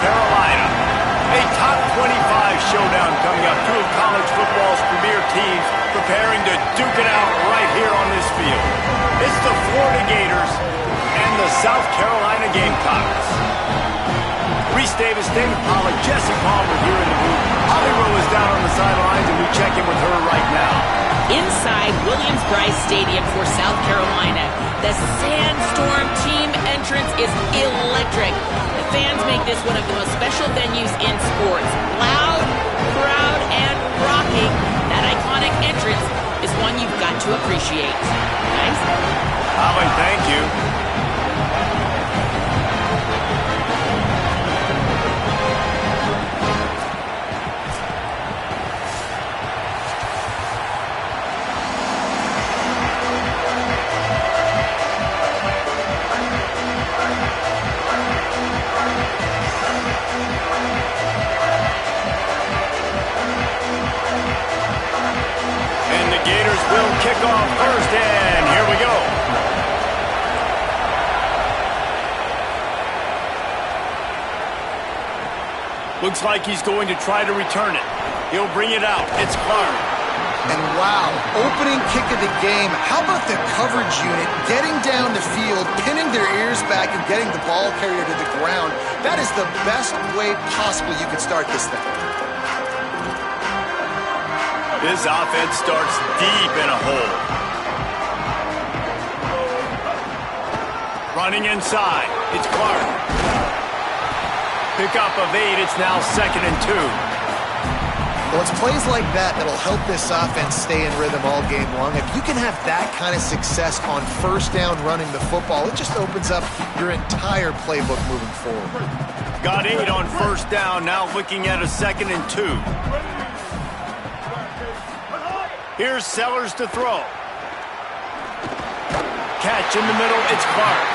Carolina. A top 25 showdown coming up. Two of college football's premier teams preparing to duke it out right here on this field. It's the Florida Gators and the South Carolina Gamecocks. Reese Davis, David Pollack, Jesse Palmer here in the booth. Holly Rowe is down on the sidelines, and we check in with her right now. Inside Williams-Brice Stadium for South Carolina, the Sandstorm team entrance is electric. The fans make this one of the most special venues in sports. Loud, proud, and rocking. That iconic entrance is one you've got to appreciate. Nice. Holly, thank you. Will kick off first, and here we go. Looks like he's going to try to return it. He'll bring it out. It's Clark. And wow, opening kick of the game. How about the coverage unit getting down the field, pinning their ears back, and getting the ball carrier to the ground? That is the best way possible you could start this thing. This offense starts deep in a hole. Running inside. It's Clark. Pickup of 8. It's now 2nd and 2. Well, it's plays like that that'll help this offense stay in rhythm all game long. If you can have that kind of success on first down running the football, it just opens up your entire playbook moving forward. Got 8 on first down. Now looking at a 2nd and 2. Here's Sellers to throw. Catch in the middle, it's Clark.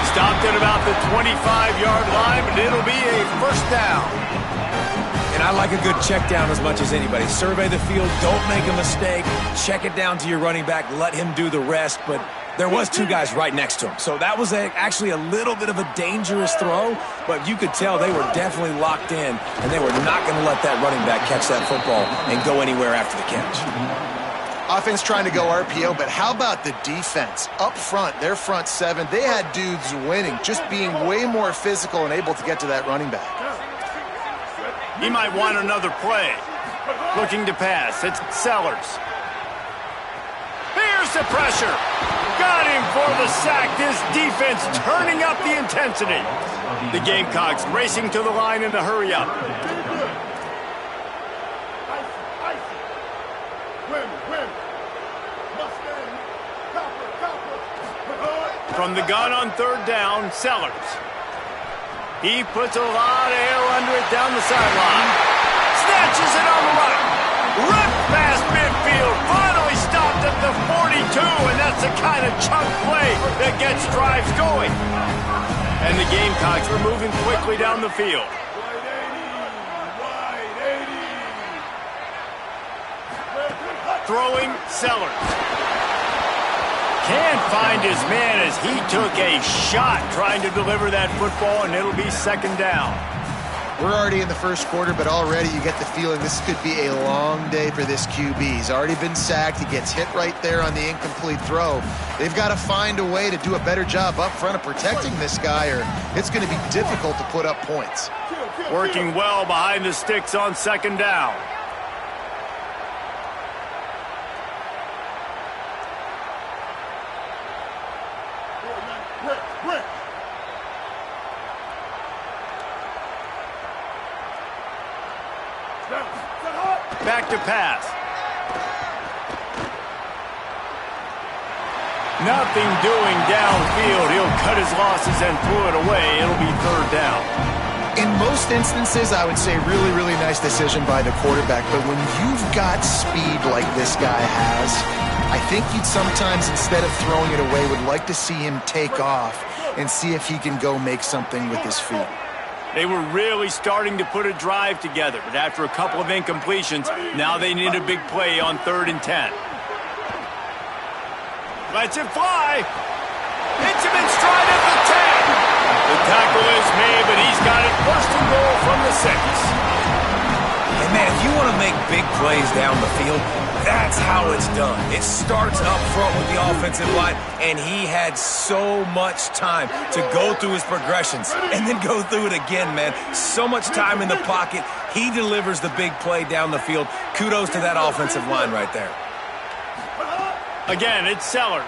Stopped at about the 25-yard line, but it'll be a first down. And I like a good check down as much as anybody. Survey the field, don't make a mistake. Check it down to your running back, let him do the rest. But there was 2 guys right next to him. So that was actually a little bit of a dangerous throw, but you could tell they were definitely locked in, and they were not going to let that running back catch that football and go anywhere after the catch. Offense trying to go RPO, but how about the defense? Up front, their front 7, they had dudes winning, just being way more physical and able to get to that running back. He might want another play. Looking to pass, it's Sellers. Here's the pressure. Got him for the sack. This defense turning up the intensity. The Gamecocks racing to the line in a hurry up. From the gun on 3rd down, Sellers. He puts a lot of air under it down the sideline. Snatches it on the right. Ripped past midfield. Finally stopped at the 42, and that's the kind of chunk play that gets drives going. And the Gamecocks are moving quickly down the field. Throwing, Sellers. Can't find his man as he took a shot trying to deliver that football, and it'll be 2nd down. We're already in the first quarter, but already you get the feeling this could be a long day for this QB. He's already been sacked. He gets hit right there on the incomplete throw. They've got to find a way to do a better job up front of protecting this guy, or it's going to be difficult to put up points. Working well behind the sticks on 2nd down. Back to pass. Nothing doing downfield. He'll cut his losses and throw it away. It'll be 3rd down. In most instances, I would say really, really nice decision by the quarterback. But when you've got speed like this guy has, I think you'd sometimes, instead of throwing it away, would like to see him take off and see if he can go make something with his feet. They were really starting to put a drive together, but after a couple of incompletions, now they need a big play on 3rd and 10. Lets it fly. Hits him in stride at the 10. The tackle is made, but he's got it 1st and goal big plays down the field, that's how it's done. It starts up front with the offensive line, and he had so much time to go through his progressions and then go through it again, man. So much time in the pocket. He delivers the big play down the field. Kudos to that offensive line right there. Again, it's Sellers.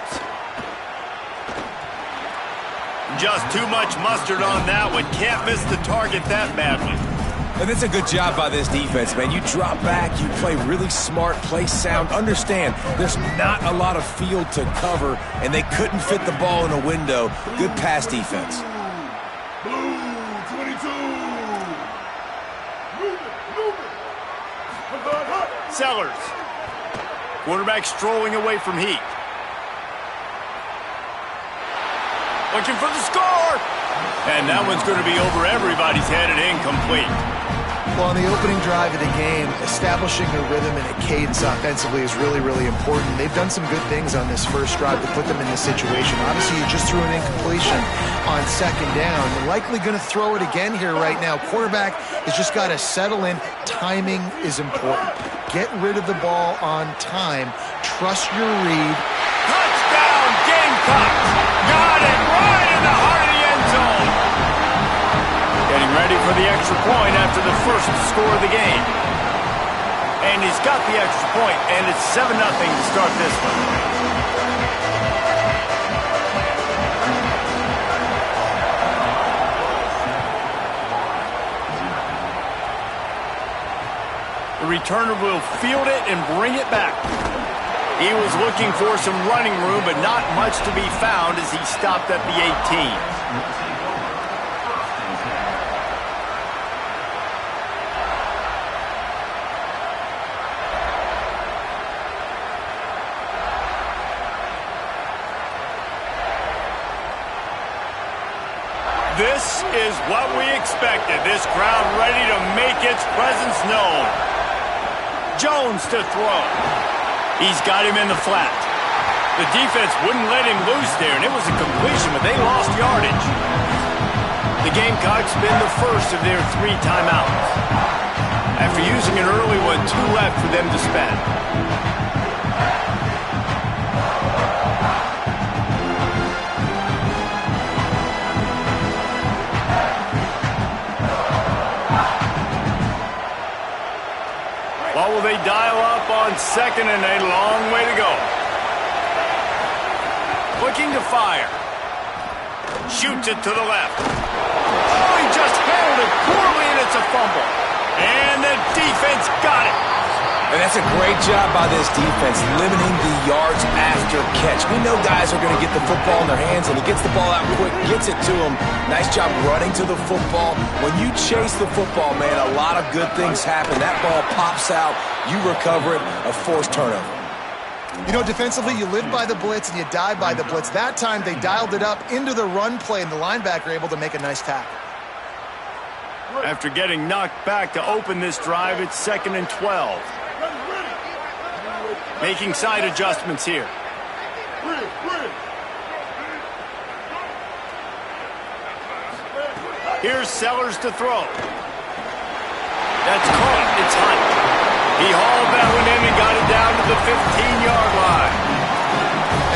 Just too much mustard on that one. Can't miss the target that badly. And that's a good job by this defense, man. You drop back, you play really smart, play sound. Understand, there's not a lot of field to cover, and they couldn't fit the ball in a window. Good pass defense. Blue 22. Sellers. Quarterback strolling away from Heat. Looking for the score. And that one's going to be over everybody's head and incomplete. Well, on the opening drive of the game, establishing a rhythm and a cadence offensively is really, really important. They've done some good things on this first drive to put them in this situation. Obviously, you just threw an incompletion on second down. You're likely going to throw it again here right now. Quarterback has just got to settle in. Timing is important. Get rid of the ball on time. Trust your read. Touchdown, Gamecocks! Got it right in the heart of the end zone. Getting ready for the extra point after the first score of the game. And he's got the extra point, and it's 7-0 to start this one. The returner will field it and bring it back. He was looking for some running room, but not much to be found as he stopped at the 18. This is what we expected. This crowd ready to make its presence known. Jones to throw. He's got him in the flat. The defense wouldn't let him loose there, and it was a completion, but they lost yardage. The Gamecocks spin the first of their 3 timeouts. After using an early one, 2 left for them to spend. What will they dial up on second and a long way to go? Looking to fire. Shoots it to the left. Oh, he just handled it poorly, and it's a fumble. And the defense got it. And that's a great job by this defense, limiting the yards after catch. We know guys are going to get the football in their hands, and he gets the ball out quick, gets it to them. Nice job running to the football. When you chase the football, man, a lot of good things happen. That ball pops out, you recover it, a forced turnover. You know, defensively, you live by the blitz and you die by the blitz. That time, they dialed it up into the run play, and the linebacker able to make a nice tackle. After getting knocked back to open this drive, it's 2nd and 12. Making side adjustments here. Here's Sellers to throw. That's caught. It's Hunt. He hauled that one in and got it down to the 15-yard line.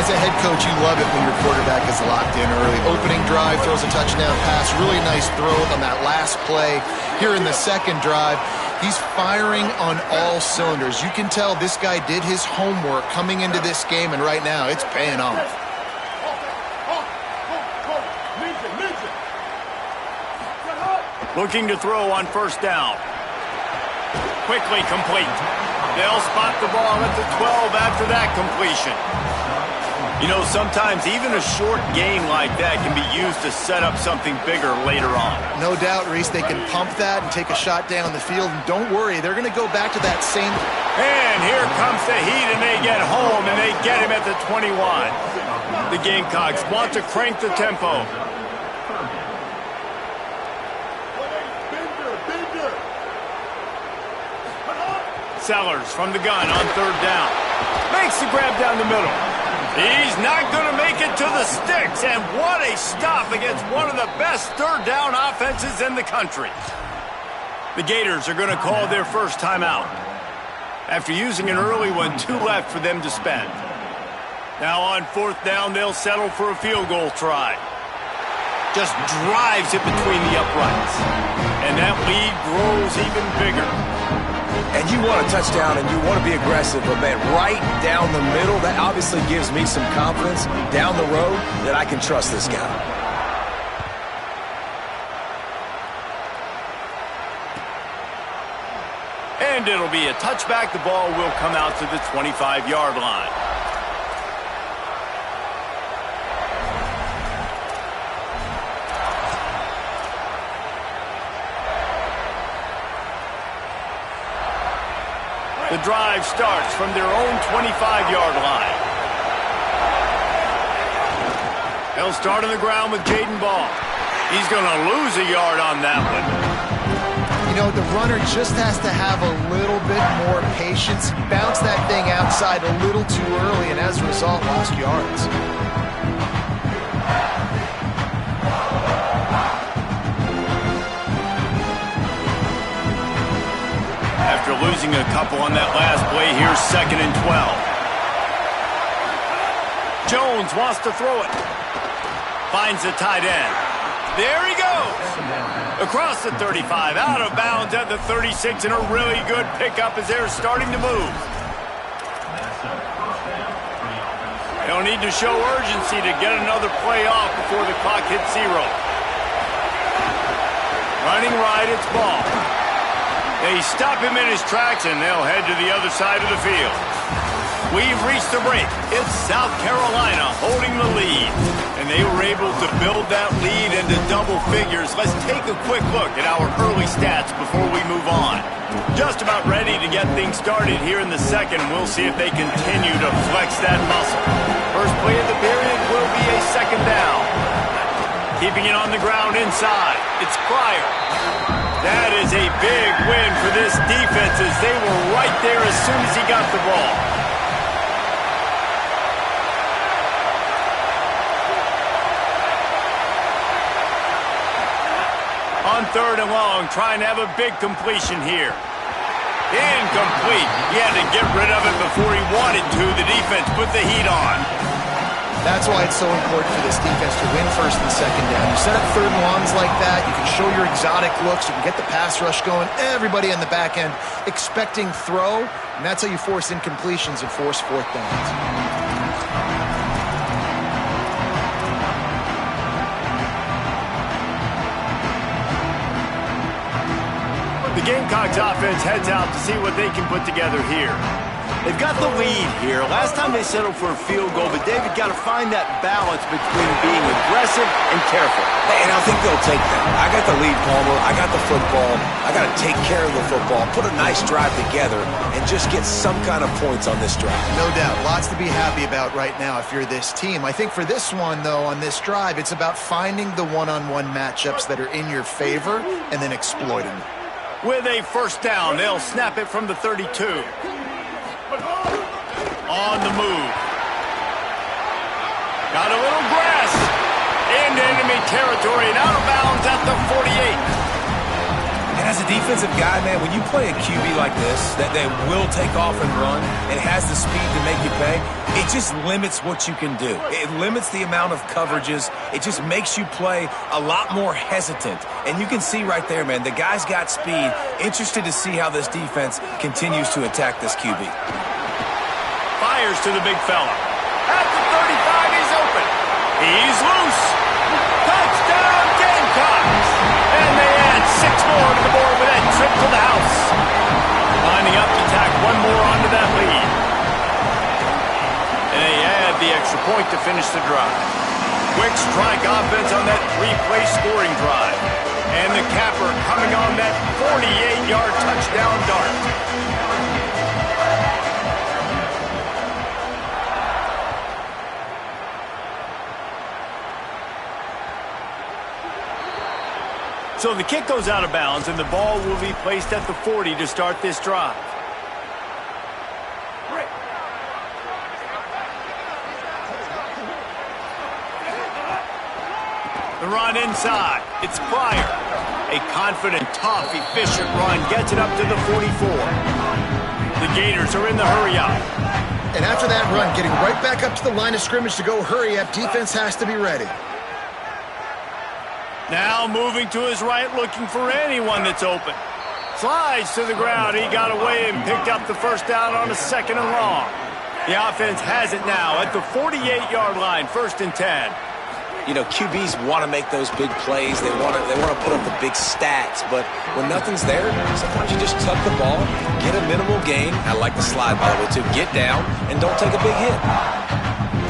As a head coach, you love it when your quarterback is locked in early. Opening drive, throws a touchdown pass. Really nice throw on that last play. Here in the second drive, he's firing on all cylinders. You can tell this guy did his homework coming into this game, and right now it's paying off. Looking to throw on first down. Quickly complete. They'll spot the ball at the 12 after that completion. You know, sometimes even a short gain like that can be used to set up something bigger later on. No doubt, Reese, they can pump that and take a shot down the field. And don't worry, they're going to go back to that same... And here comes the Heat, and they get home, and they get him at the 21. The Gamecocks want to crank the tempo. Sellers from the gun on third down. Makes the grab down the middle. He's not going to make it to the sticks, and what a stop against one of the best third down offenses in the country. The Gators are going to call their first timeout. After using an early one, 2 left for them to spend. Now on 4th down, they'll settle for a field goal try. Just drives it between the uprights. And that lead grows even bigger. And you want a touchdown and you want to be aggressive, but man, right down the middle, that obviously gives me some confidence down the road that I can trust this guy. And it'll be a touchback. The ball will come out to the 25-yard line. The drive starts from their own 25-yard line. They'll start on the ground with Jaden Ball. He's going to lose a yard on that one. You know, the runner just has to have a little bit more patience. Bounce that thing outside a little too early, and as a result, lost yards. After losing a couple on that last play, here's 2nd and 12. Jones wants to throw it. Finds the tight end. There he goes. Across the 35, out of bounds at the 36, and a really good pickup as they're starting to move. They'll need to show urgency to get another play off before the clock hits 0. Running right, it's Ball. They stop him in his tracks, and they'll head to the other side of the field. We've reached the break. It's South Carolina holding the lead, and they were able to build that lead into double figures. Let's take a quick look at our early stats before we move on. Just about ready to get things started here in the second. We'll see if they continue to flex that muscle. First play of the period will be a 2nd down. Keeping it on the ground inside, it's Pryor. That is a big win for this defense as they were right there as soon as he got the ball. On 3rd and long, trying to have a big completion here. Incomplete. He had to get rid of it before he wanted to. The defense put the heat on. That's why it's so important for this defense to win 1st and 2nd down. You set up 3rd and longs like that, you can show your exotic looks, you can get the pass rush going, everybody on the back end expecting throw, and that's how you force incompletions and force 4th downs. The Gamecocks offense heads out to see what they can put together here. They've got the lead here. Last time they settled for a field goal, but David got to find that balance between being aggressive and careful. And I think they'll take that. I got the lead, Palmer. I got the football. I got to take care of the football, put a nice drive together, and just get some kind of points on this drive. No doubt. Lots to be happy about right now if you're this team. I think for this one, though, on this drive, it's about finding the one-on-one matchups that are in your favor and then exploiting them. With a 1st down, they'll snap it from the 32. On the move. Got a little grass. Into enemy territory and out of bounds at the 48. And as a defensive guy, man, when you play a QB like this, that will take off and run and has the speed to make you pay, it just limits what you can do. It limits the amount of coverages. It just makes you play a lot more hesitant. And you can see right there, man, the guy's got speed. Interested to see how this defense continues to attack this QB. Fires to the big fella. At the 35, he's open. He's loose. Touchdown, Gamecocks. And they add 6 more to the board with that trip to the house. Lining up to tack 1 more onto that lead. And they add the extra point to finish the drive. Quick strike offense on that 3-play scoring drive. And the capper coming on that 48-yard touchdown dart. So the kick goes out of bounds, and the ball will be placed at the 40 to start this drive. The run inside. It's Pryor. A confident, tough, efficient run gets it up to the 44. The Gators are in the hurry-up. And after that run, getting right back up to the line of scrimmage to go hurry-up, defense has to be ready. Now moving to his right, looking for anyone that's open. Slides to the ground. He got away and picked up the first down on a 2nd and long. The offense has it now at the 48-yard line, 1st and 10. You know, QBs want to make those big plays. They want to put up the big stats. But when nothing's there, sometimes you just tuck the ball, get a minimal gain. I like the slide, by the way, too. Get down and don't take a big hit.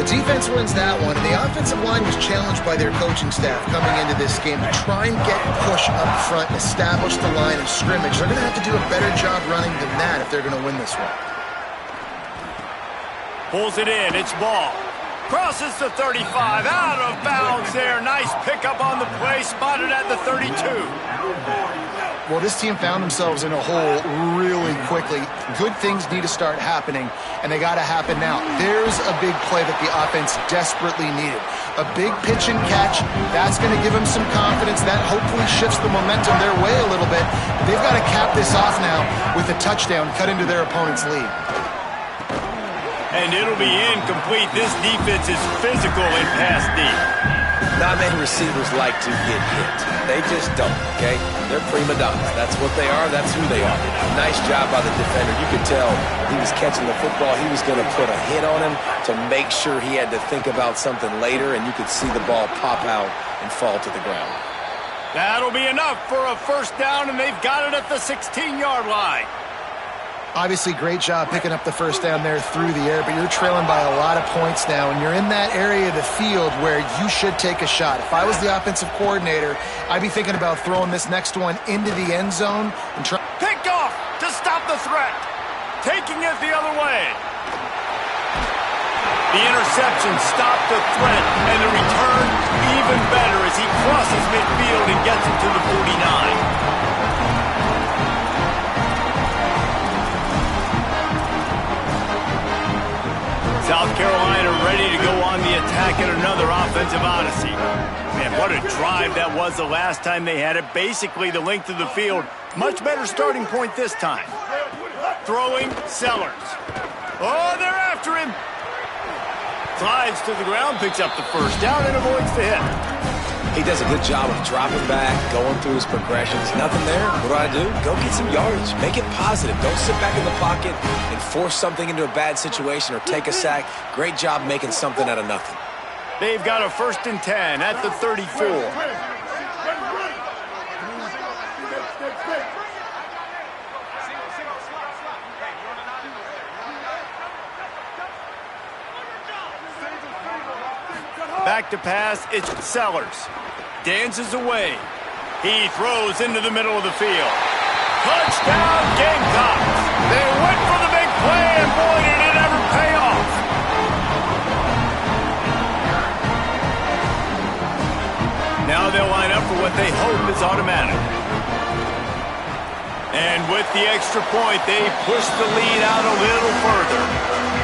The defense wins that one, and the offensive line was challenged by their coaching staff coming into this game to try and get push up front and establish the line of scrimmage. They're going to have to do a better job running than that if they're going to win this one. Pulls it in. It's Ball. Crosses the 35. Out of bounds there. Nice pickup on the play. Spotted at the 32. Well, this team found themselves in a hole really quickly. Good things need to start happening, and they got to happen now. There's a big play that the offense desperately needed. A big pitch and catch. That's going to give them some confidence. That hopefully shifts the momentum their way a little bit. But they've got to cap this off now with a touchdown cut into their opponent's lead. And it'll be incomplete. This defense is physical in pass deep. Not many receivers like to get hit. They just don't, okay? They're prima donnas. That's what they are. That's who they are. Nice job by the defender. You could tell he was catching the football. He was going to put a hit on him to make sure he had to think about something later, and you could see the ball pop out and fall to the ground. That'll be enough for a first down, and they've got it at the 16-yard line. Obviously, great job picking up the first down there through the air, but you're trailing by a lot of points now, and you're in that area of the field where you should take a shot. If I was the offensive coordinator, I'd be thinking about throwing this next one into the end zone and try. Picked off to stop the threat. Taking it the other way. The interception stopped the threat, and the return even better as he crosses midfield and gets it to the 49. South Carolina ready to go on the attack in another offensive odyssey. Man, what a drive that was the last time they had it. Basically the length of the field. Much better starting point this time. Throwing Sellers. Oh, they're after him. Slides to the ground, picks up the first down, and avoids the hit. He does a good job of dropping back, going through his progressions. Nothing there. What do? Go get some yardage. Make it positive. Don't sit back in the pocket and force something into a bad situation or take a sack. Great job making something out of nothing. They've got a 1st and 10 at the 34. Back to pass, it's Sellers. Dances away. He throws into the middle of the field. Touchdown, Gamecocks! They went for the big play, and boy, did it ever pay off! Now they'll line up for what they hope is automatic. And with the extra point, they push the lead out a little further.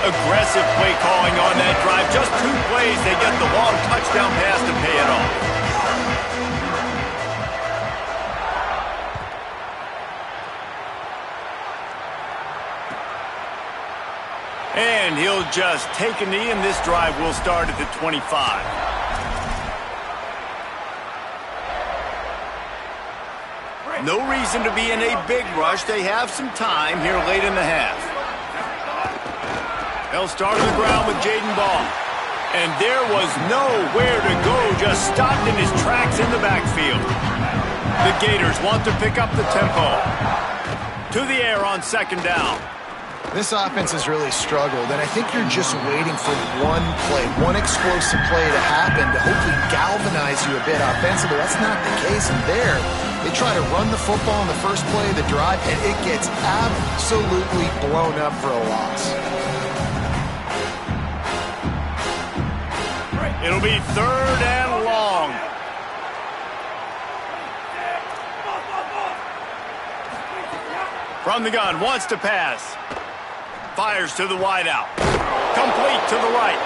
Aggressive play calling on that drive. Just 2 plays, they get the long touchdown pass to pay it off. And he'll just take a knee, and this drive will start at the 25. No reason to be in a big rush. They have some time here late in the half. They'll start on the ground with Jaden Ball. And there was nowhere to go, just stopped in his tracks in the backfield. The Gators want to pick up the tempo. To the air on 2nd down. This offense has really struggled, and I think you're just waiting for one play, one explosive play to happen to hopefully galvanize you a bit offensively. That's not the case, and there, they try to run the football in the first play of the drive, and it gets absolutely blown up for a loss. It'll be 3rd and long. From the gun, wants to pass. Fires to the wideout. Complete to the right.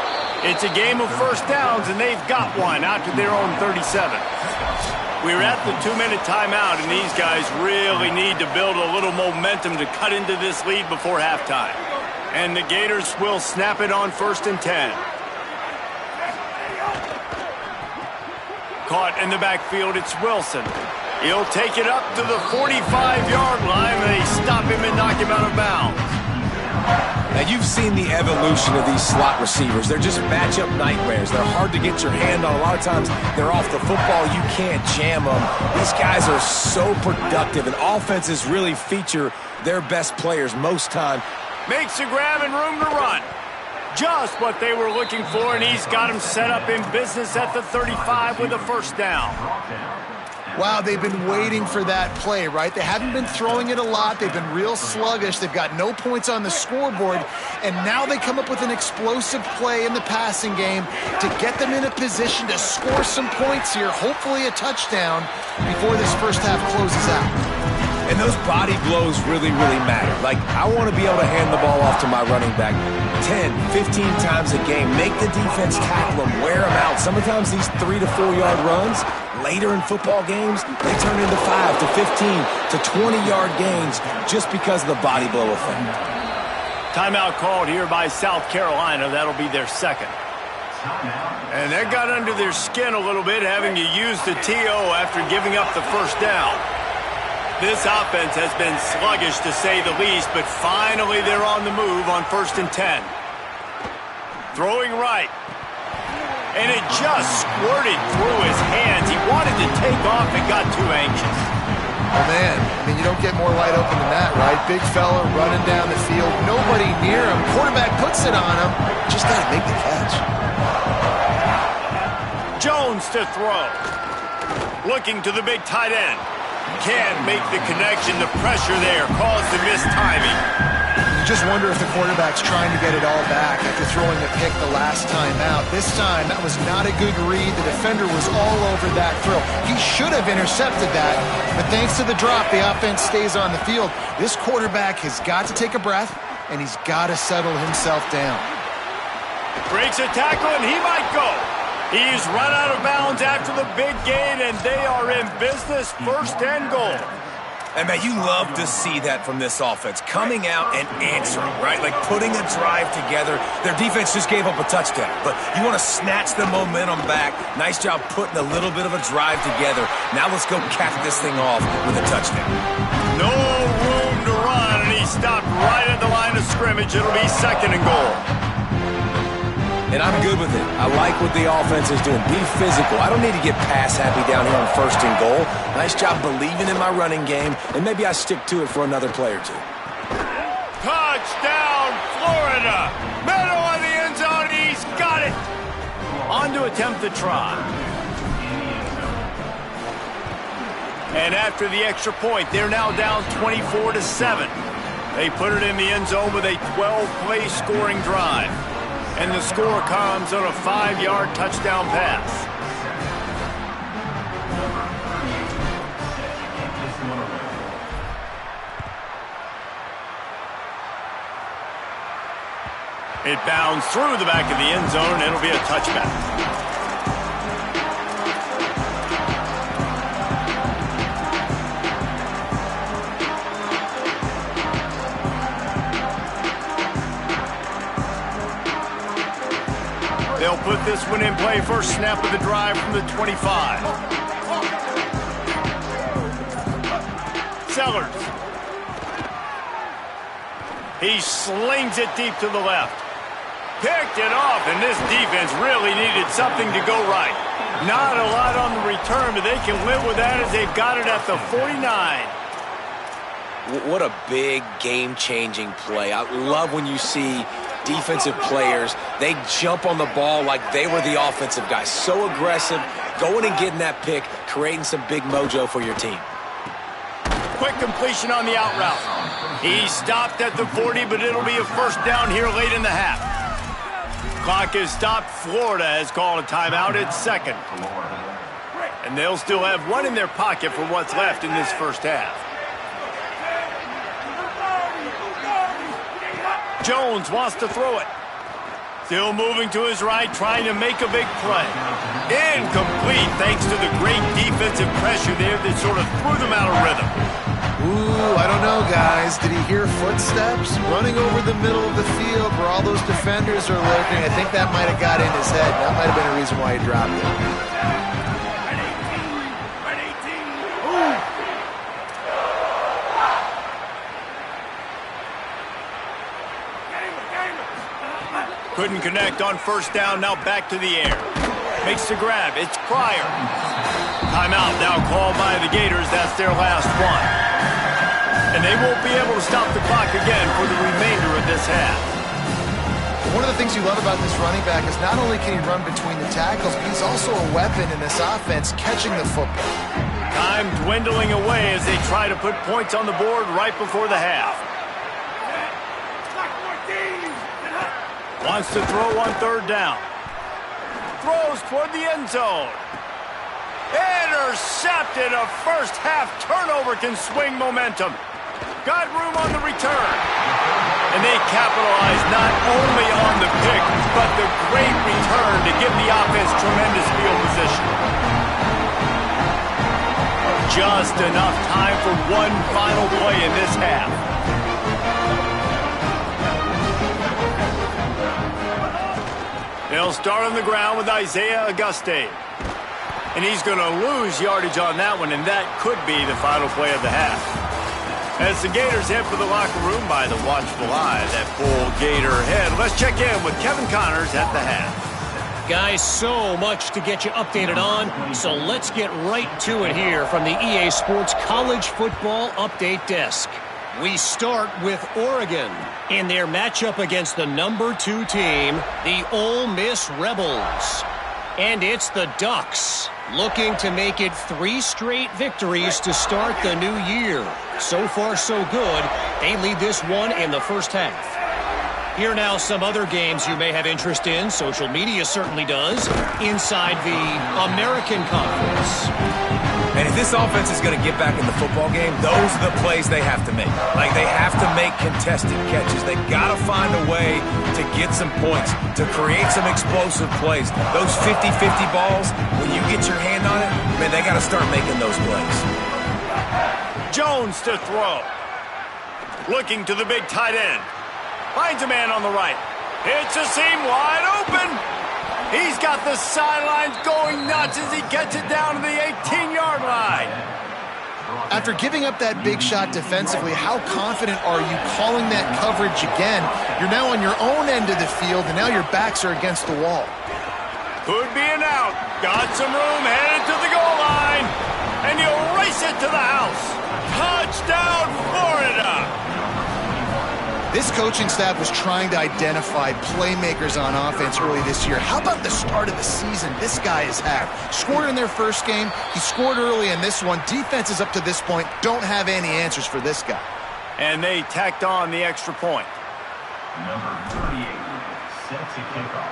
It's a game of first downs, and they've got one out to their own 37. We're at the 2-minute timeout, and these guys really need to build a little momentum to cut into this lead before halftime. And the Gators will snap it on 1st and 10. Caught in the backfield, it's Wilson. He'll take it up to the 45-yard line, and they stop him and knock him out of bounds. Now, you've seen the evolution of these slot receivers. They're just matchup nightmares. They're hard to get your hand on. A lot of times, they're off the football. You can't jam them. These guys are so productive, and offenses really feature their best players most time. Makes a grab and room to run. Just what they were looking for, and he's got him set up in business at the 35 with a first down. Wow, they've been waiting for that play, right? They haven't been throwing it a lot. They've been real sluggish. They've got no points on the scoreboard, and now they come up with an explosive play in the passing game to get them in a position to score some points here, hopefully a touchdown, before this first half closes out. And those body blows really, really matter. Like, I want to be able to hand the ball off to my running back 10, 15 times a game. Make the defense tackle them, wear them out. Sometimes these 3 to 4 yard runs, later in football games, they turn into 5 to 15 to 20-yard gains just because of the body blow effect. Timeout called here by South Carolina. That'll be their second. And that got under their skin a little bit, having to use the TO after giving up the first down. This offense has been sluggish, to say the least, but finally they're on the move on 1st and 10. Throwing right. And it just squirted through his hands. He wanted to take off and got too anxious. Oh, man. I mean, you don't get more wide open than that, right? Big fella running down the field. Nobody near him. Quarterback puts it on him. Just got to make the catch. Jones to throw. Looking to the big tight end. Can't make the connection. The pressure there caused the missed timing. You just wonder if the quarterback's trying to get it all back after throwing a pick the last time out. This time, that was not a good read. The defender was all over that throw. He should have intercepted that, but thanks to the drop, the offense stays on the field. This quarterback has got to take a breath, and he's got to settle himself down. Breaks a tackle, and he might go. He's run out of bounds after the big gain, and they are in business, 1st and goal. And, man, you love to see that from this offense, coming out and answering, right? Like putting a drive together. Their defense just gave up a touchdown, but you want to snatch the momentum back. Nice job putting a little bit of a drive together. Now let's go cap this thing off with a touchdown. No room to run, and he stopped right at the line of scrimmage. It'll be 2nd and goal. And I'm good with it. I like what the offense is doing. Be physical. I don't need to get pass happy down here on 1st and goal. Nice job believing in my running game, and maybe I stick to it for another play or two. Touchdown, Florida! Middle of the end zone, he's got it! On to attempt the try. And after the extra point, they're now down 24-7. They put it in the end zone with a 12-play scoring drive. And the score comes on a 5-yard touchdown pass. It bounds through the back of the end zone, and it'll be a touchback. They'll put this one in play. First snap of the drive from the 25. Sellers. He slings it deep to the left. Picked it off, and this defense really needed something to go right. Not a lot on the return, but they can live with that as they've got it at the 49. What a big game-changing play. I love when you see defensive players, they jump on the ball like they were the offensive guys. So aggressive, going and getting that pick, creating some big mojo for your team. Quick completion on the out route. He stopped at the 40, but it'll be a first down here late in the half. Clock is stopped. Florida has called a timeout at 2nd. And they'll still have one in their pocket for what's left in this first half. Jones wants to throw it. Still moving to his right, trying to make a big play. Incomplete thanks to the great defensive pressure there that sort of threw them out of rhythm. Ooh, I don't know, guys. Did he hear footsteps running over the middle of the field where all those defenders are lurking? I think that might have got in his head. That might have been a reason why he dropped it. Couldn't connect on first down, now back to the air. Makes the grab, it's Pryor. Timeout now called by the Gators, that's their last one. And they won't be able to stop the clock again for the remainder of this half. One of the things you love about this running back is not only can he run between the tackles, but he's also a weapon in this offense catching the football. Time dwindling away as they try to put points on the board right before the half. Wants to throw on third down. Throws toward the end zone. Intercepted. A first half turnover can swing momentum. Got room on the return. And they capitalize not only on the pick, but the great return to give the offense tremendous field position. Just enough time for one final play in this half. They'll start on the ground with Isaiah Auguste. And he's going to lose yardage on that one, and that could be the final play of the half. As the Gators head for the locker room by the watchful eye, that full Gator head. Let's check in with Kevin Connors at the half. Guys, so much to get you updated on, so let's get right to it here from the EA Sports College Football Update Desk. We start with Oregon in their matchup against the number 2 team, the Ole Miss Rebels. And it's the Ducks looking to make it 3 straight victories to start the new year. So far, so good. They lead this one in the first half. Here now some other games you may have interest in. Social media certainly does. Inside the American Conference. And if this offense is going to get back in the football game, those are the plays they have to make. Like, they have to make contested catches. They got to find a way to get some points, to create some explosive plays. Those 50-50 balls, when you get your hand on it, man, they got to start making those plays. Jones to throw. Looking to the big tight end. Finds a man on the right. Hits a seam wide open. He's got the sidelines going nuts as he gets it down to the 18-yard line. After giving up that big shot defensively, how confident are you calling that coverage again? You're now on your own end of the field, and now your backs are against the wall. Could be an out. Got some room, headed to the goal line. And he'll race it to the house. Touchdown, Florida. This coaching staff was trying to identify playmakers on offense early this year. How about the start of the season this guy has had? Scored in their first game. He scored early in this one. Defenses up to this point don't have any answers for this guy. And they tacked on the extra point. Number 38, set to kick off.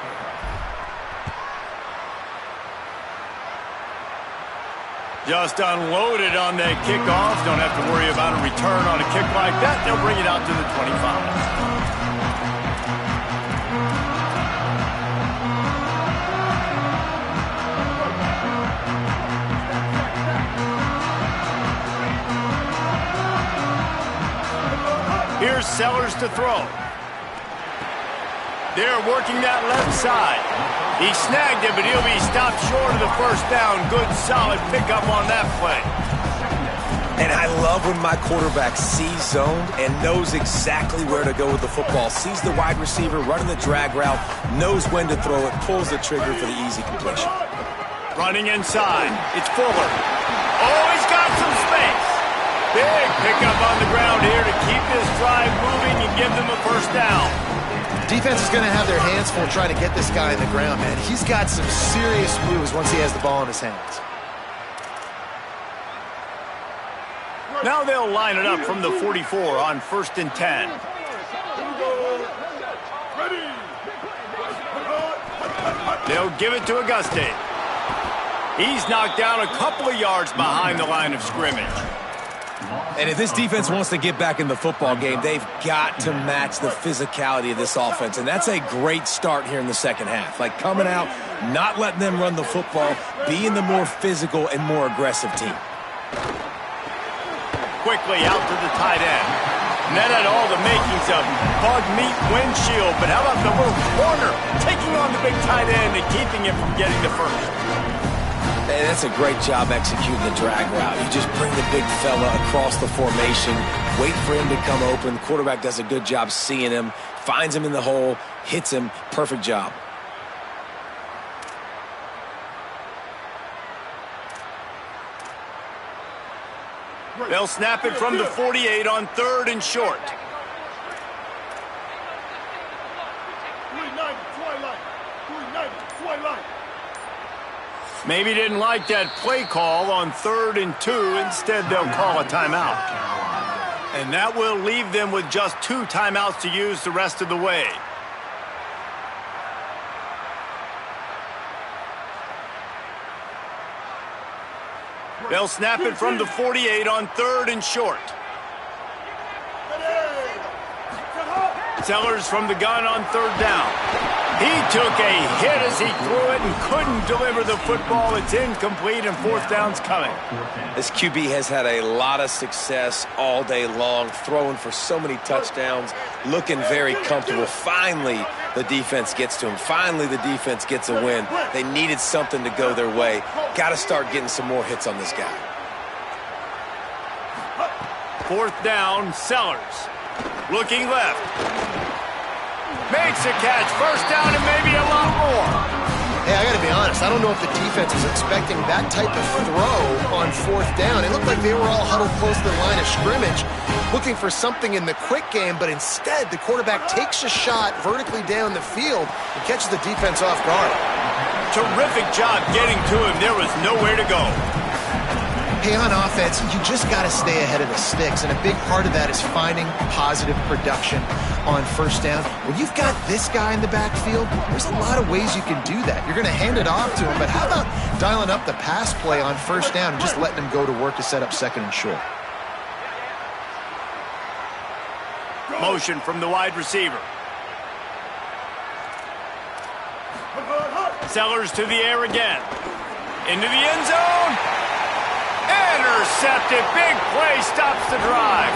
Just unloaded on that kickoff. Don't have to worry about a return on a kick like that. They'll bring it out to the 25. Here's Sellers to throw. They're working that left side. He snagged it, but he'll be stopped short of the first down. Good, solid pickup on that play. And I love when my quarterback sees zoned and knows exactly where to go with the football. Sees the wide receiver running the drag route, knows when to throw it, pulls the trigger for the easy completion. Running inside. It's Fuller. Oh, he's got some space. Big pickup on the ground here to keep this drive moving and give them a first down. Defense is going to have their hands full trying to get this guy in the ground, man. He's got some serious moves once he has the ball in his hands. Now they'll line it up from the 44 on 1st and 10. They'll give it to Auguste. He's knocked down a couple of yards behind the line of scrimmage. And if this defense wants to get back in the football game, they've got to match the physicality of this offense. And that's a great start here in the second half. Like coming out, not letting them run the football, being the more physical and more aggressive team. Quickly out to the tight end. And that had all the makings of bug meat windshield. But how about the little corner taking on the big tight end and keeping him from getting the first? Hey, that's a great job executing the drag route. You just bring the big fella across the formation, wait for him to come open. The quarterback does a good job seeing him, finds him in the hole, hits him. Perfect job. They'll snap it from the 48 on 3rd and short. Maybe didn't like that play call on 3rd and 2. Instead, they'll call a timeout. And that will leave them with just 2 timeouts to use the rest of the way. They'll snap it from the 48 on 3rd and short. Sellers from the gun on 3rd down. He took a hit as he threw it and couldn't deliver the football. It's incomplete and 4th down's coming. This QB has had a lot of success all day long, throwing for so many touchdowns, looking very comfortable. Finally, the defense gets to him. Finally, the defense gets a win. They needed something to go their way. Got to start getting some more hits on this guy. 4th down, Sellers. Looking left. Makes a catch. 1st down and maybe a lot more. Hey, I got to be honest. I don't know if the defense was expecting that type of throw on 4th down. It looked like they were all huddled close to the line of scrimmage, looking for something in the quick game, but instead the quarterback takes a shot vertically down the field and catches the defense off guard. Terrific job getting to him. There was nowhere to go. Hey, on offense, you just got to stay ahead of the sticks, and a big part of that is finding positive production on 1st down. When you've got this guy in the backfield, there's a lot of ways you can do that. You're going to hand it off to him, but how about dialing up the pass play on 1st down and just letting him go to work to set up 2nd and short? Motion from the wide receiver. Sellers to the air again. Into the end zone. Intercepted. Big play stops the drive.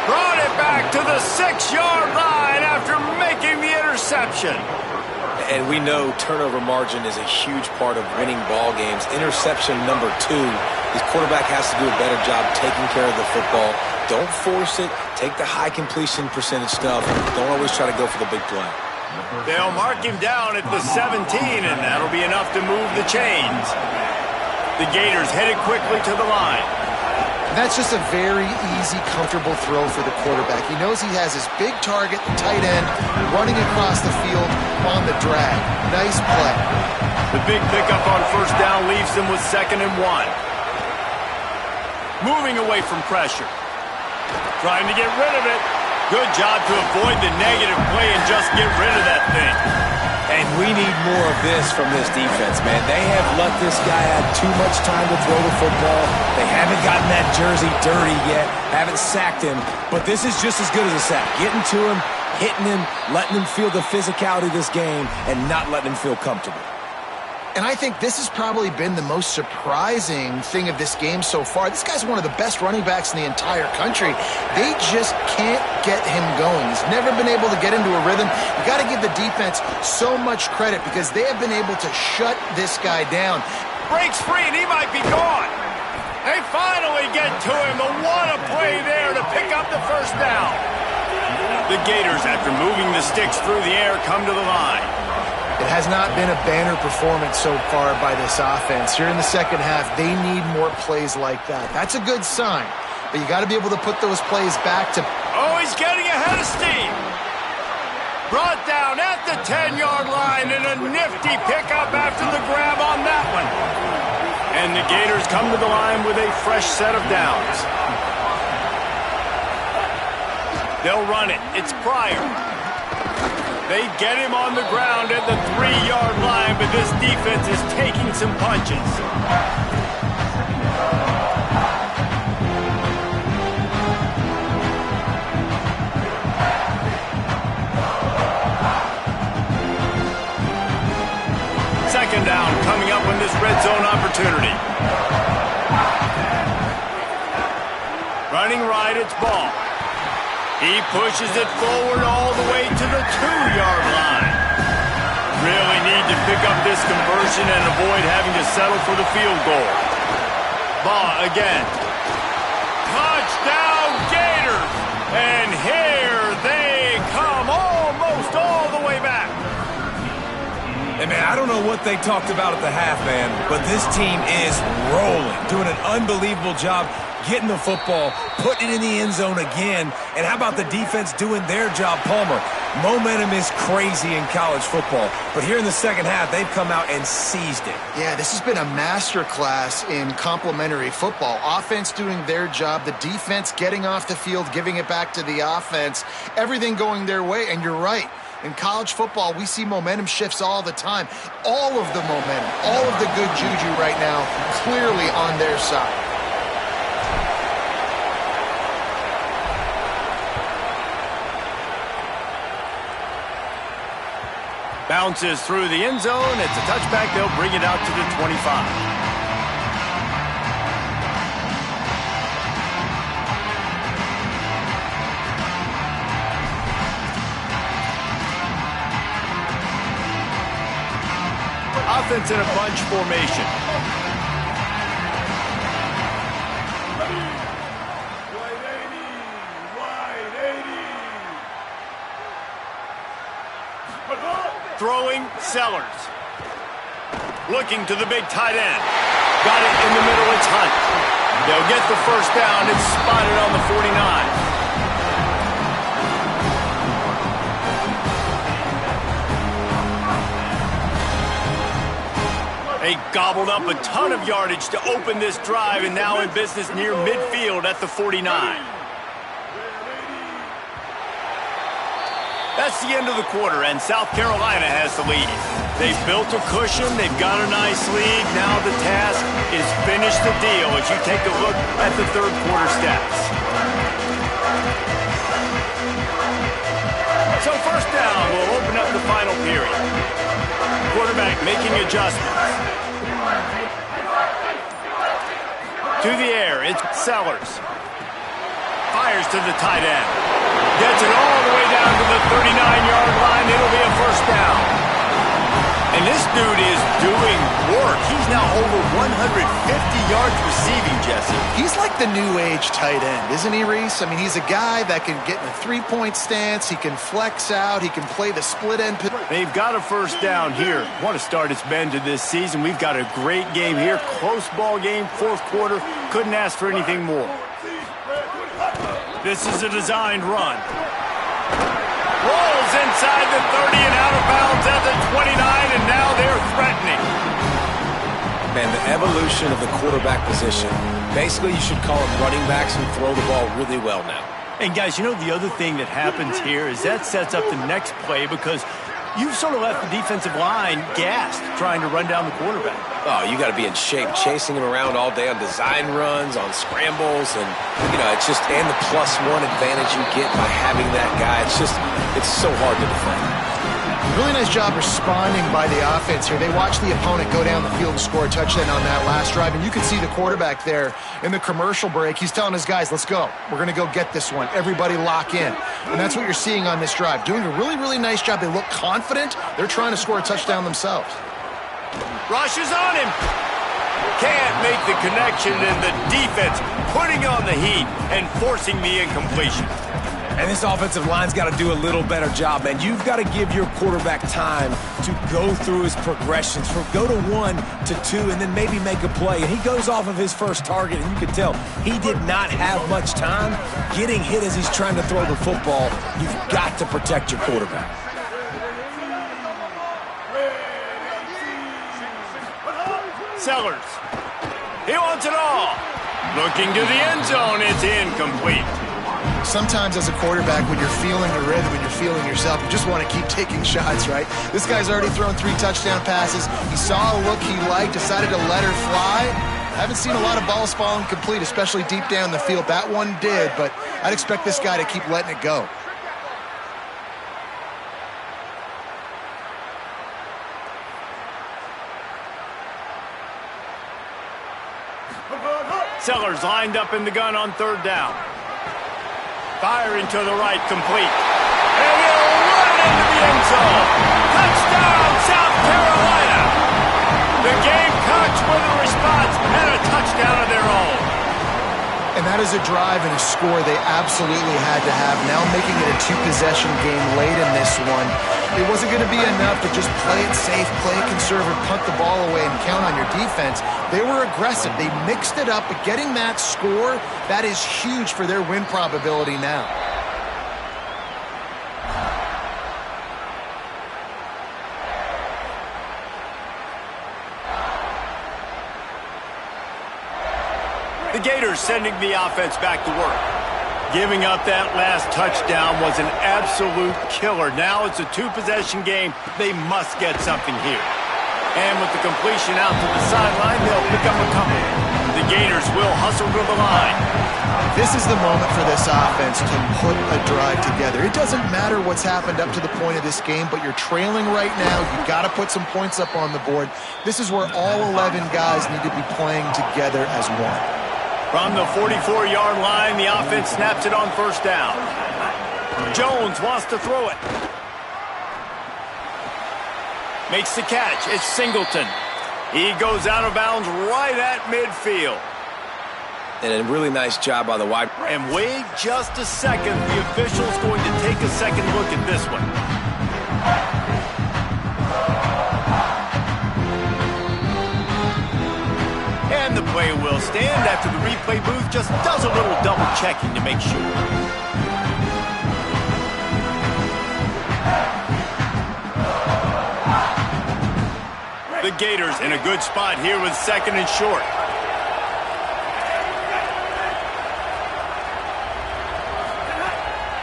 Brought it back to the 6-yard line after making the interception. And we know turnover margin is a huge part of winning ball games. Interception number 2. His quarterback has to do a better job taking care of the football. Don't force it. Take the high completion percentage stuff. Don't always try to go for the big play. They'll mark him down at the 17, and that'll be enough to move the chains. The Gators headed quickly to the line. That's just a very easy, comfortable throw for the quarterback. He knows he has his big target, the tight end, running across the field on the drag. Nice play. The big pickup on 1st down leaves them with 2nd and 1. Moving away from pressure. Trying to get rid of it. Good job to avoid the negative play and just get rid of that thing. And we need more of this from this defense, man. They have let this guy have too much time to throw the football. They haven't gotten that jersey dirty yet, haven't sacked him. But this is just as good as a sack. Getting to him, hitting him, letting him feel the physicality of this game, and not letting him feel comfortable. And I think this has probably been the most surprising thing of this game so far. This guy's one of the best running backs in the entire country. They just can't get him going. He's never been able to get into a rhythm. You got to give the defense so much credit because they have been able to shut this guy down. Breaks free and he might be gone. They finally get to him. What a play there to pick up the 1st down. The Gators, after moving the sticks through the air, come to the line. It has not been a banner performance so far by this offense. Here in the second half, they need more plays like that. That's a good sign, but you got to be able to put those plays back to... Oh, he's getting ahead of steam. Brought down at the 10-yard line and a nifty pickup after the grab on that one. And the Gators come to the line with a fresh set of downs. They'll run it. It's Pryor. They get him on the ground at the 3-yard line, but this defense is taking some punches. right, it's ball. He pushes it forward all the way to the 2-yard line. Really need to pick up this conversion and avoid having to settle for the field goal. Ball again. Touchdown Gators! And here they come, almost all the way back. Hey, man, I don't know what they talked about at the half, man, but this team is rolling, doing an unbelievable job getting the football, putting it in the end zone again. And how about the defense doing their job, Palmer? Momentum is crazy in college football, but here in the second half, they've come out and seized it. Yeah, this has been a masterclass in complementary football. Offense doing their job, the defense getting off the field, giving it back to the offense, everything going their way. And you're right. In college football, we see momentum shifts all the time. All of the momentum, all of the good juju right now, clearly on their side. Bounces through the end zone. It's a touchback. They'll bring it out to the 25. Offense in a bunch formation. Throwing Sellers. Looking to the big tight end. Got it in the middle, it's Hunt. They'll get the first down. It's spotted on the 49. They gobbled up a ton of yardage to open this drive and now in business near midfield at the 49. That's the end of the quarter, and South Carolina has the lead. They've built a cushion. They've got a nice lead. Now the task is finish the deal as you take a look at the third quarter stats. So first down will open up the final period. Quarterback making adjustments. To the air, it's Sellers. Fires to the tight end. Gets it all the way down to the 39-yard line. It'll be a first down. And this dude is doing work. He's now over 150 yards receiving, Jesse. He's like the new age tight end, isn't he, Reese? I mean, he's a guy that can get in a three-point stance. He can flex out. He can play the split end. They've got a first down here. Want to start its bend to this season. We've got a great game here. Close ball game, fourth quarter. Couldn't ask for anything more. This is a designed run. Rolls inside the 30 and out of bounds at the 29, and now they're threatening. Man, the evolution of the quarterback position, basically you should call them running backs who throw the ball really well now. And guys, you know the other thing that happens here is that sets up the next play because you've sort of left the defensive line gassed trying to run down the quarterback. Oh, you got to be in shape, chasing him around all day on design runs, on scrambles, and, you know, it's just, and the +1 advantage you get by having that guy. It's so hard to defend. Really nice job responding by the offense here. They watched the opponent go down the field and score a touchdown on that last drive, and you can see the quarterback there in the commercial break. He's telling his guys, let's go. We're going to go get this one. Everybody lock in. And that's what you're seeing on this drive. Doing a really, really nice job. They look confident. They're trying to score a touchdown themselves. Rushes on him. Can't make the connection, and the defense putting on the heat and forcing the incompletion. And this offensive line's got to do a little better job, man. You've got to give your quarterback time to go through his progressions, from go to 1 to 2, and then maybe make a play. And he goes off of his first target, and you can tell he did not have much time getting hit as he's trying to throw the football. You've got to protect your quarterback. Sellers. He wants it all. Looking to the end zone. It's incomplete. Sometimes as a quarterback, when you're feeling the rhythm, when you're feeling yourself, you just want to keep taking shots, right? This guy's already thrown 3 touchdown passes. He saw a look he liked, decided to let her fly. Haven't seen a lot of balls falling complete, especially deep down the field. That one did, but I'd expect this guy to keep letting it go. Sellers lined up in the gun on third down. Firing to the right, complete. And he'll run into the end zone. Touchdown, South Carolina. The Gamecocks with a response and a touchdown of their own. And that is a drive and a score they absolutely had to have. Now making it a two-possession game late in this one. It wasn't going to be enough to just play it safe, play it conservative, punt the ball away, and count on your defense. They were aggressive. They mixed it up, but getting that score, that is huge for their win probability now. The Gators sending the offense back to work. Giving up that last touchdown was an absolute killer. Now it's a two-possession game. They must get something here. And with the completion out to the sideline, they'll pick up a couple. The Gators will hustle to the line. This is the moment for this offense to put a drive together. It doesn't matter what's happened up to the point of this game, but you're trailing right now. You've got to put some points up on the board. This is where all 11 guys need to be playing together as one. From the 44-yard line, the offense snaps it on first down. Jones wants to throw it. Makes the catch. It's Singleton. He goes out of bounds right at midfield. And a really nice job by the wide. And wait just a second. The official's going to take a second look at this one. And the play will stand after the replay booth just does a little double checking to make sure. The Gators in a good spot here with second and short.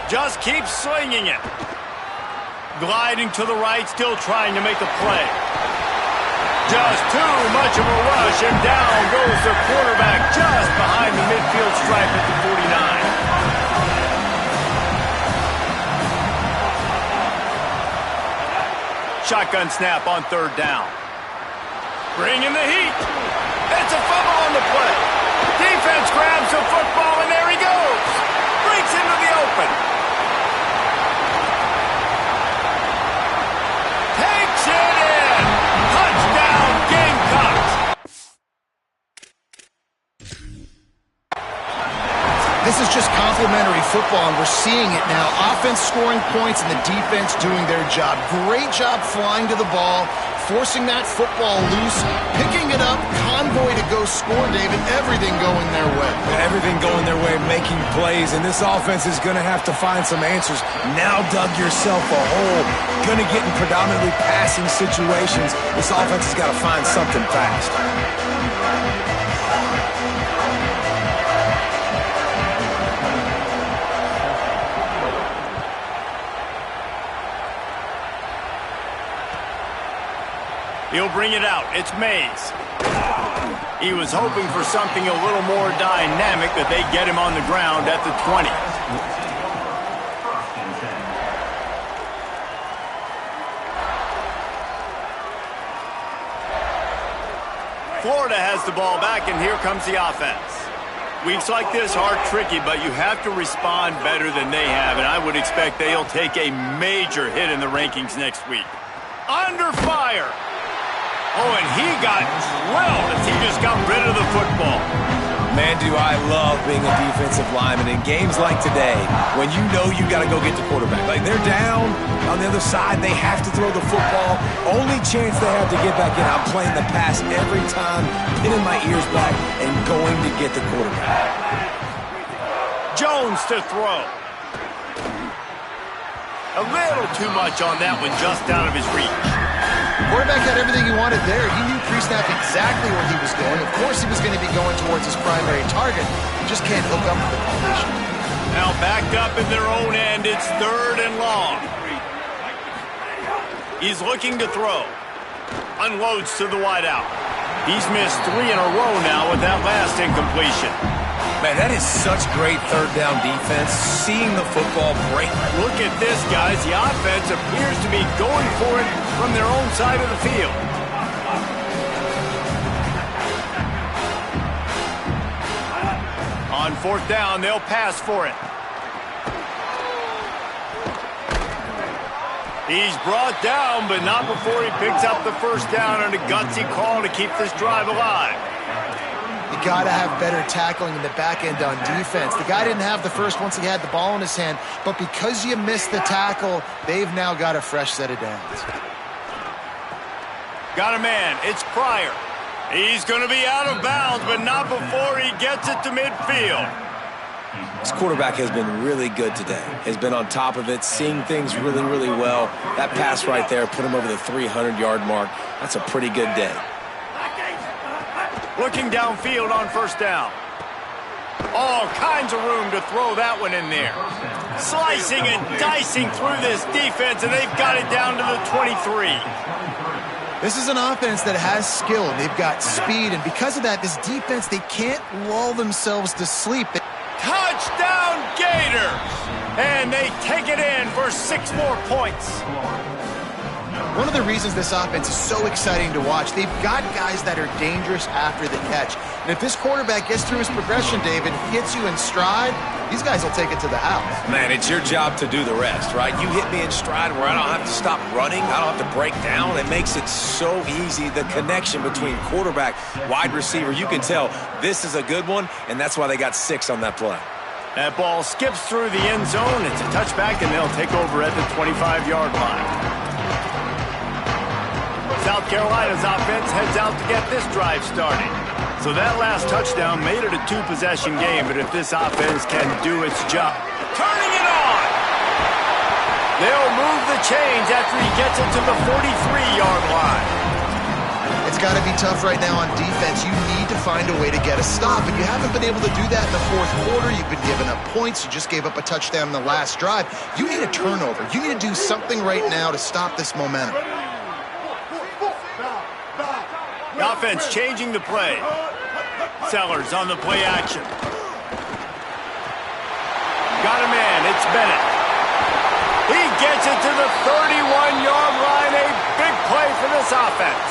Just keep swinging it. Gliding to the right, still trying to make a play. Just too much of a rush, and down goes the quarterback just behind the midfield stripe at the 49. Shotgun snap on third down. Bringing the heat. It's a fumble on the play. Defense grabs the football, and there he goes. Breaks into the open. Takes it in. Touchdown, Gamecocks. This is just complimentary football, and we're seeing it now. Offense scoring points and the defense doing their job. Great job flying to the ball, forcing that football loose, picking it up, convoy to go score, David. Everything going their way. Everything going their way, making plays, and this offense is going to have to find some answers. Now dug yourself a hole. Going to get in predominantly passing situations. This offense has got to find something fast. He'll bring it out. It's Mays. He was hoping for something a little more dynamic, that they get him on the ground at the 20. Florida has the ball back, and here comes the offense. Weeks like this are tricky, but you have to respond better than they have, and I would expect they'll take a major hit in the rankings next week. Under fire. Oh, and he got drilled as he just got rid of the football. Man, do I love being a defensive lineman in games like today when you know you got to go get the quarterback. Like, they're down on the other side. They have to throw the football. Only chance they have to get back in. I'm playing the pass every time, pinning my ears back, and going to get the quarterback. Jones to throw. A little too much on that one, just out of his reach. Quarterback had everything he wanted there. He knew pre-snap exactly where he was going. Of course he was going to be going towards his primary target. Just can't hook up with the completion. Now backed up in their own end. It's third and long. He's looking to throw. Unloads to the wideout. He's missed 3 in a row now with that last incompletion. Man, that is such great third down defense. Seeing the football break. Look at this, guys. The offense appears to be going for it from their own side of the field. On fourth down, they'll pass for it. He's brought down, but not before he picks up the first down on a gutsy call to keep this drive alive. You got to have better tackling in the back end on defense. The guy didn't have the first once he had the ball in his hand, but because you missed the tackle, they've now got a fresh set of downs. Got a man. It's Pryor. He's going to be out of bounds, but not before he gets it to midfield. This quarterback has been really good today. Has been on top of it, seeing things really, really well. That pass right there put him over the 300-yard mark. That's a pretty good day. Looking downfield on first down. All kinds of room to throw that one in there. Slicing and dicing through this defense, and they've got it down to the 23. This is an offense that has skill. They've got speed, and because of that, this defense, they can't lull themselves to sleep. Touchdown Gators! And they take it in for 6 more points. One of the reasons this offense is so exciting to watch, they've got guys that are dangerous after the catch. And if this quarterback gets through his progression, David, hits you in stride, these guys will take it to the house. Man, it's your job to do the rest, right? You hit me in stride where I don't have to stop running. I don't have to break down. It makes it so easy. The connection between quarterback, wide receiver, you can tell this is a good one, and that's why they got 6 on that play. That ball skips through the end zone. It's a touchback, and they'll take over at the 25-yard line. South Carolina's offense heads out to get this drive started. So that last touchdown made it a 2-possession game, but if this offense can do its job, turning it on! They'll move the chains after he gets it to the 43-yard line. It's got to be tough right now on defense. You need to find a way to get a stop, and you haven't been able to do that in the fourth quarter. You've been giving up points. You just gave up a touchdown in the last drive. You need a turnover. You need to do something right now to stop this momentum. The offense changing the play. Sellers on the play action. Got a man. It's Bennett. He gets it to the 31-yard line. A big play for this offense.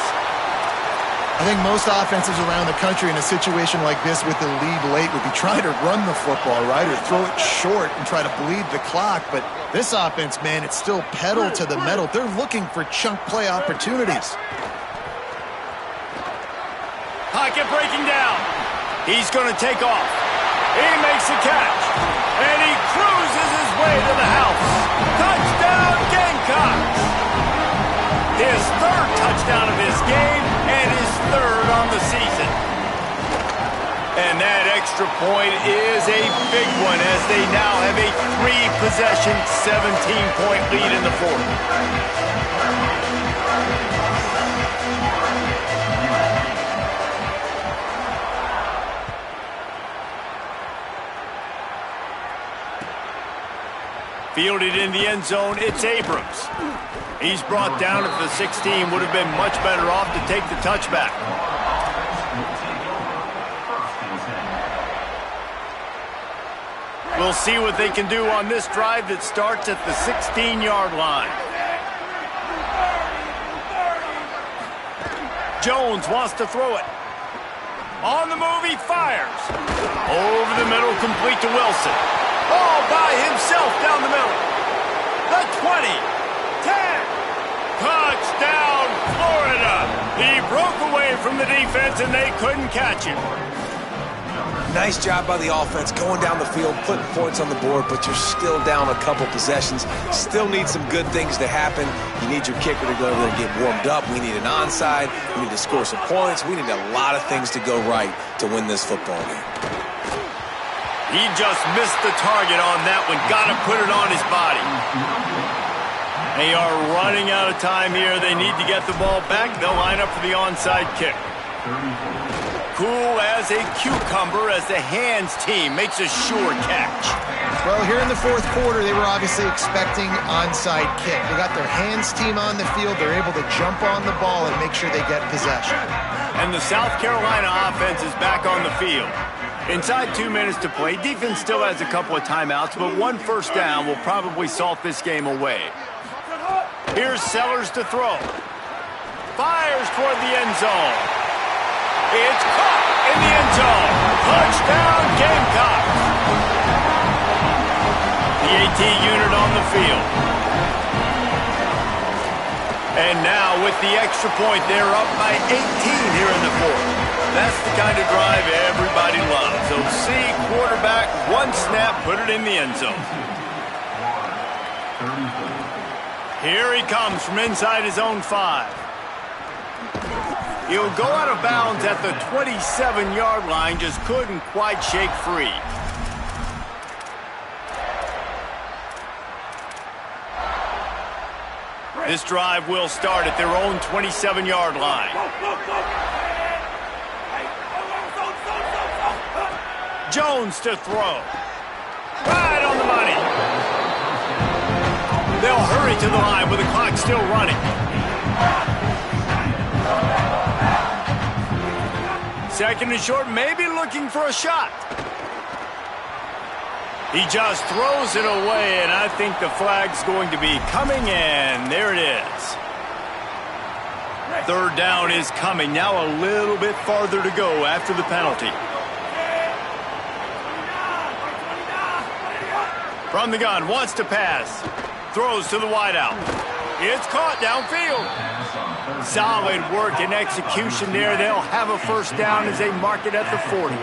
I think most offenses around the country in a situation like this with the lead late would be trying to run the football, right, or throw it short and try to bleed the clock. But this offense, man, it's still pedal to the metal. They're looking for chunk play opportunities. Pocket breaking down. He's going to take off. He makes the catch. And he cruises his way to the house. Touchdown, Gamecocks! His 3rd touchdown of this game and his 3rd on the season. And that extra point is a big one as they now have a 3-possession, 17-point lead in the 4th. Fielded in the end zone, it's Abrams. He's brought down at the 16, would have been much better off to take the touchback. We'll see what they can do on this drive that starts at the 16-yard line. Jones wants to throw it. On the move, he fires. Over the middle, complete to Wilson. All by himself down the middle. The 20, 10, touchdown, Florida. He broke away from the defense and they couldn't catch him. Nice job by the offense going down the field, putting points on the board, but you're still down a couple possessions. Still need some good things to happen. You need your kicker to go over there and get warmed up. We need an onside. We need to score some points. We need a lot of things to go right to win this football game. He just missed the target on that one. Got to put it on his body. They are running out of time here. They need to get the ball back. They'll line up for the onside kick. Cool as a cucumber as the hands team makes a sure catch. Well, here in the fourth quarter, they were obviously expecting onside kick. They got their hands team on the field. They're able to jump on the ball and make sure they get possession. And the South Carolina offense is back on the field. Inside 2 minutes to play, defense still has a couple of timeouts, but 1 first down will probably salt this game away. Here's Sellers to throw. Fires toward the end zone. It's caught in the end zone. Touchdown, Gamecocks. The AT unit on the field. And now with the extra point, they're up by 18 here in the fourth. That's the kind of drive everybody loves. So see quarterback, one snap, put it in the end zone. Here he comes from inside his own 5. He'll go out of bounds at the 27-yard line, just couldn't quite shake free. This drive will start at their own 27-yard line. Jones to throw. Right on the money. They'll hurry to the line with the clock still running. Second and short, maybe looking for a shot. He just throws it away, and I think the flag's going to be coming in. There it is. Third down is coming. Now a little bit farther to go after the penalty. From the gun, wants to pass. Throws to the wideout. It's caught downfield. Solid work and execution there. They'll have a first down as they mark it at the 40.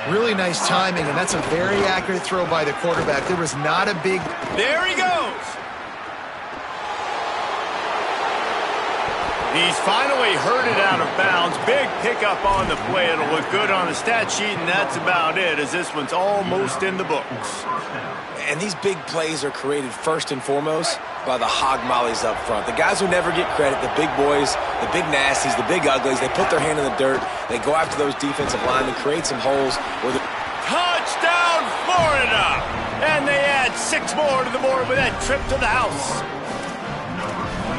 Really nice timing, and that's a very accurate throw by the quarterback. There was not a big... There he goes. He's finally herded out of bounds. Big pickup on the play. It'll look good on the stat sheet, and that's about it, as this one's almost in the books. And these big plays are created first and foremost by the hog mollies up front. The guys who never get credit, the big boys, the big nasties, the big uglies, they put their hand in the dirt, they go after those defensive linemen, create some holes. Touchdown, Florida! And they add 6 more to the board with that trip to the house.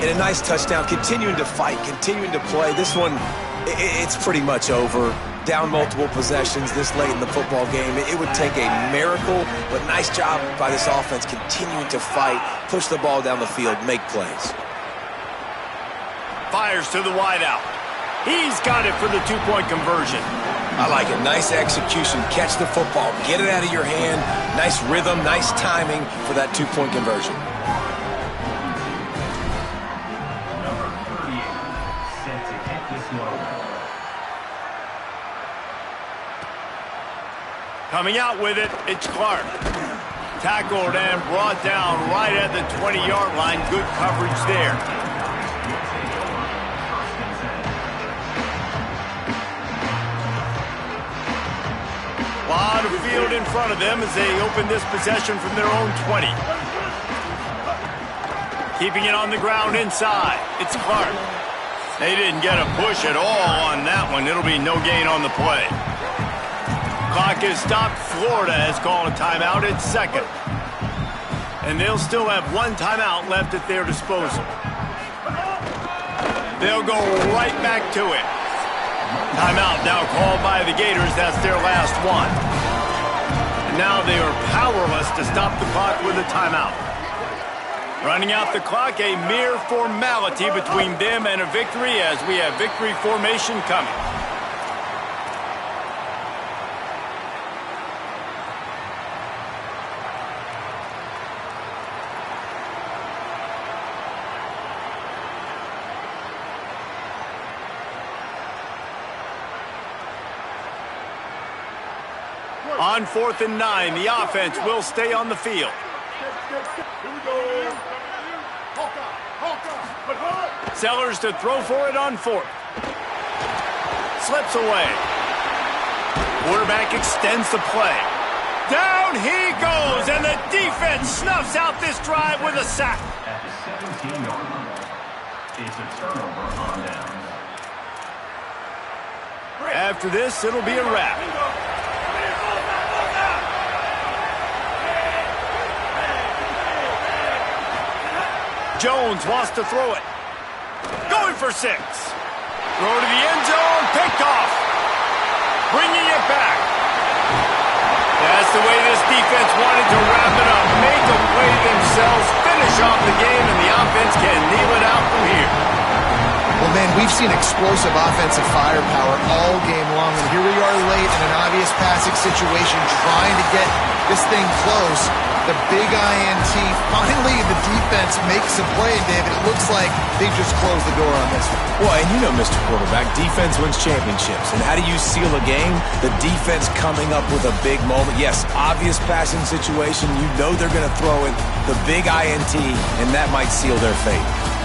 And a nice touchdown, continuing to fight, continuing to play. This one, it's pretty much over. Down multiple possessions this late in the football game. It would take a miracle, but nice job by this offense continuing to fight, push the ball down the field, make plays. Fires to the wideout. He's got it for the 2-point conversion. I like it. Nice execution. Catch the football. Get it out of your hand. Nice rhythm, nice timing for that 2-point conversion. Number 38, set to hit this low. Coming out with it, it's Clark. Tackled and brought down right at the 20-yard line. Good coverage there. A lot of field in front of them as they open this possession from their own 20. Keeping it on the ground inside. It's Clark. They didn't get a push at all on that one. It'll be no gain on the play. Clock is stopped. Florida has called a timeout at second. And they'll still have 1 timeout left at their disposal. They'll go right back to it. Timeout now called by the Gators. That's their last one. And now they are powerless to stop the clock with a timeout. Running out the clock, a mere formality between them and a victory as we have victory formation coming. On 4th and 9, the offense will stay on the field. Sellers to throw for it on 4th. Slips away. Quarterback extends the play. Down he goes, and the defense snuffs out this drive with a sack. At the 17-yard line, it's a turnover on downs. After this, it'll be a wrap. Jones wants to throw it. Going for 6. Throw to the end zone. Picked off. Bringing it back. That's the way this defense wanted to wrap it up. Make a play themselves. Finish off the game, and the offense can kneel it out from here. Well, man, we've seen explosive offensive firepower all game long, and here we are late in an obvious passing situation trying to get this thing close. The big INT, finally the defense makes a play, David. It looks like they just closed the door on this one. Well, and you know, Mr. Quarterback, defense wins championships. And how do you seal a game? The defense coming up with a big moment. Yes, obvious passing situation. You know they're going to throw it. The big INT, and that might seal their fate.